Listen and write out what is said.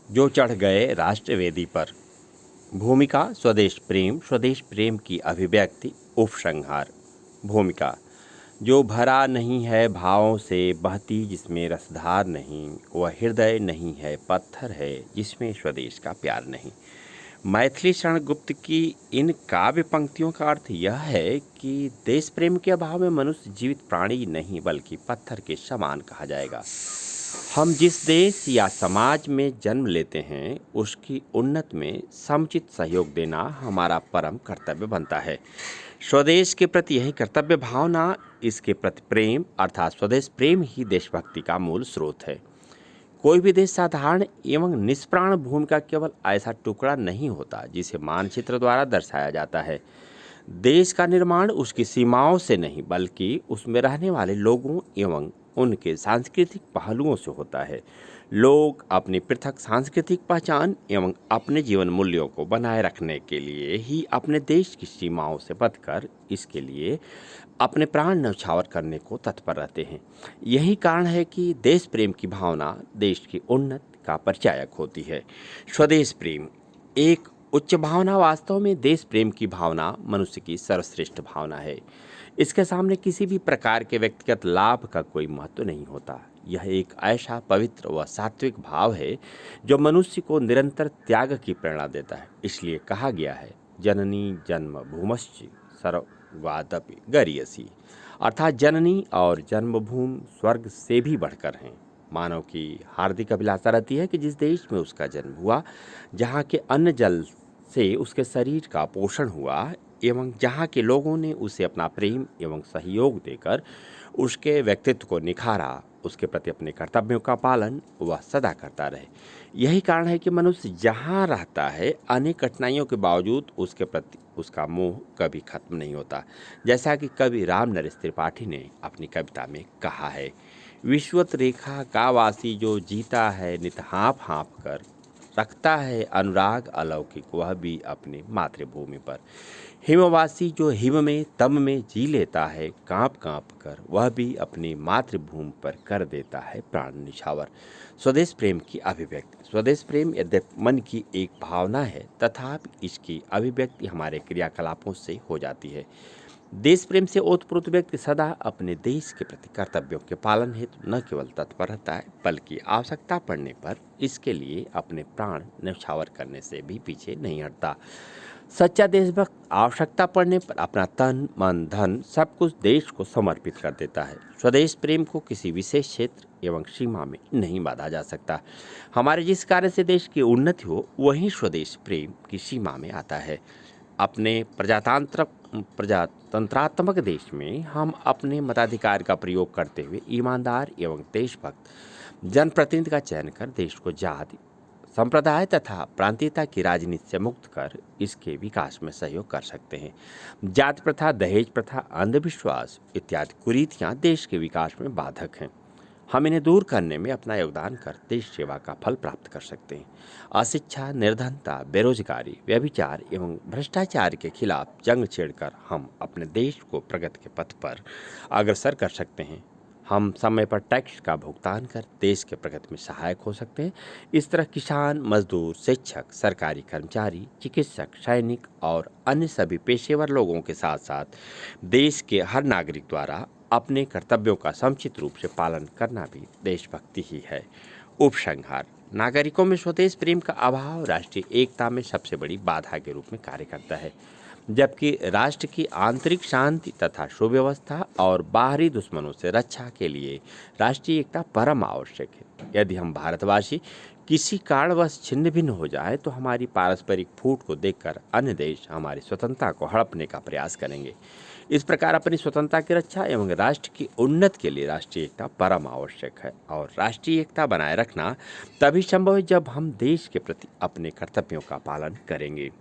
जो चढ़ गए राष्ट्रवेदी पर। भूमिका स्वदेश प्रेम की अभिव्यक्ति उपसंहार। भूमिका जो भरा नहीं है भावों से बहती जिसमें रसधार नहीं, वह हृदय नहीं है पत्थर है जिसमें स्वदेश का प्यार नहीं। मैथिली शरण गुप्त की इन काव्य पंक्तियों का अर्थ यह है कि देश प्रेम के अभाव में मनुष्य जीवित प्राणी नहीं बल्कि पत्थर के समान कहा जाएगा। हम जिस देश या समाज में जन्म लेते हैं उसकी उन्नति में समुचित सहयोग देना हमारा परम कर्तव्य बनता है। स्वदेश के प्रति यही कर्तव्य भावना, इसके प्रति प्रेम अर्थात स्वदेश प्रेम ही देशभक्ति का मूल स्रोत है। कोई भी देश साधारण एवं निष्प्राण भूमि का केवल ऐसा टुकड़ा नहीं होता जिसे मानचित्र द्वारा दर्शाया जाता है। देश का निर्माण उसकी सीमाओं से नहीं बल्कि उसमें रहने वाले लोगों एवं उनके सांस्कृतिक पहलुओं से होता है। लोग अपनी पृथक सांस्कृतिक पहचान एवं अपने जीवन मूल्यों को बनाए रखने के लिए ही अपने देश की सीमाओं से बचकर इसके लिए अपने प्राण न्यौछावर करने को तत्पर रहते हैं। यही कारण है कि देश प्रेम की भावना देश की उन्नति का परिचायक होती है। स्वदेश प्रेम एक उच्च भावना वास्तव में देश प्रेम की भावना मनुष्य की सर्वश्रेष्ठ भावना है। इसके सामने किसी भी प्रकार के व्यक्तिगत लाभ का कोई महत्व नहीं होता। यह एक ऐसा पवित्र व सात्विक भाव है जो मनुष्य को निरंतर त्याग की प्रेरणा देता है। इसलिए कहा गया है, जननी जन्म भूमश्च सर्वादपि गरियसी, अर्थात जननी और जन्मभूमि स्वर्ग से भी बढ़कर हैं। मानव की हार्दिक अभिलाषा रहती है कि जिस देश में उसका जन्म हुआ, जहाँ के अन्न जल से उसके शरीर का पोषण हुआ एवं जहाँ के लोगों ने उसे अपना प्रेम एवं सहयोग देकर उसके व्यक्तित्व को निखारा, उसके प्रति अपने कर्तव्यों का पालन वह सदा करता रहे। यही कारण है कि मनुष्य जहाँ रहता है अनेक कठिनाइयों के बावजूद उसके प्रति उसका मोह कभी खत्म नहीं होता। जैसा कि कवि रामनरेश त्रिपाठी ने अपनी कविता में कहा है, विश्वत रेखा का वासी जो जीता है नित हाँफ हाँफ कर, रखता है अनुराग अलौकिक वह भी अपनी मातृभूमि पर। हिमवासी जो हिम में तम में जी लेता है कांप कांप कर, वह भी अपनी मातृभूमि पर कर देता है प्राण निछावर। स्वदेश प्रेम की अभिव्यक्ति। स्वदेश प्रेम यद्यपि मन की एक भावना है तथापि इसकी अभिव्यक्ति हमारे क्रियाकलापों से हो जाती है। देश प्रेम से ओतप्रोत व्यक्ति सदा अपने देश के प्रति कर्तव्यों के पालन हेतु न केवल तत्पर रहता है बल्कि आवश्यकता पड़ने पर इसके लिए अपने प्राण न्यौछावर करने से भी पीछे नहीं हटता। सच्चा देशभक्त आवश्यकता पड़ने पर अपना तन मन धन सब कुछ देश को समर्पित कर देता है। स्वदेश प्रेम को किसी विशेष क्षेत्र एवं सीमा में नहीं बांधा जा सकता। हमारे जिस कार्य से देश की उन्नति हो वही स्वदेश प्रेम की सीमा में आता है। अपने प्रजातंत्रात्मक देश में हम अपने मताधिकार का प्रयोग करते हुए ईमानदार एवं देशभक्त जनप्रतिनिधि का चयन कर देश को जाति संप्रदाय तथा प्रांतीयता की राजनीति से मुक्त कर इसके विकास में सहयोग कर सकते हैं। जाति प्रथा, दहेज प्रथा, अंधविश्वास इत्यादि कुरीतियां देश के विकास में बाधक हैं। हम इन्हें दूर करने में अपना योगदान कर देश सेवा का फल प्राप्त कर सकते हैं। अशिक्षा, निर्धनता, बेरोजगारी, व्यभिचार एवं भ्रष्टाचार के खिलाफ जंग छेड़कर हम अपने देश को प्रगति के पथ पर अग्रसर कर सकते हैं। हम समय पर टैक्स का भुगतान कर देश के प्रगति में सहायक हो सकते हैं। इस तरह किसान, मजदूर, शिक्षक, सरकारी कर्मचारी, चिकित्सक, सैनिक और अन्य सभी पेशेवर लोगों के साथ साथ देश के हर नागरिक द्वारा अपने कर्तव्यों का समुचित रूप से पालन करना भी देशभक्ति ही है। उपसंहार। नागरिकों में स्वदेश प्रेम का अभाव राष्ट्रीय एकता में सबसे बड़ी बाधा के रूप में कार्य करता है, जबकि राष्ट्र की आंतरिक शांति तथा सुव्यवस्था और बाहरी दुश्मनों से रक्षा के लिए राष्ट्रीय एकता परम आवश्यक है। यदि हम भारतवासी किसी कारणवश छिन्न भिन्न हो जाए तो हमारी पारस्परिक फूट को देखकर अन्य देश हमारी स्वतंत्रता को हड़पने का प्रयास करेंगे। इस प्रकार अपनी स्वतंत्रता की रक्षा एवं राष्ट्र की उन्नति के लिए राष्ट्रीय एकता परम आवश्यक है और राष्ट्रीय एकता बनाए रखना तभी संभव है जब हम देश के प्रति अपने कर्तव्यों का पालन करेंगे।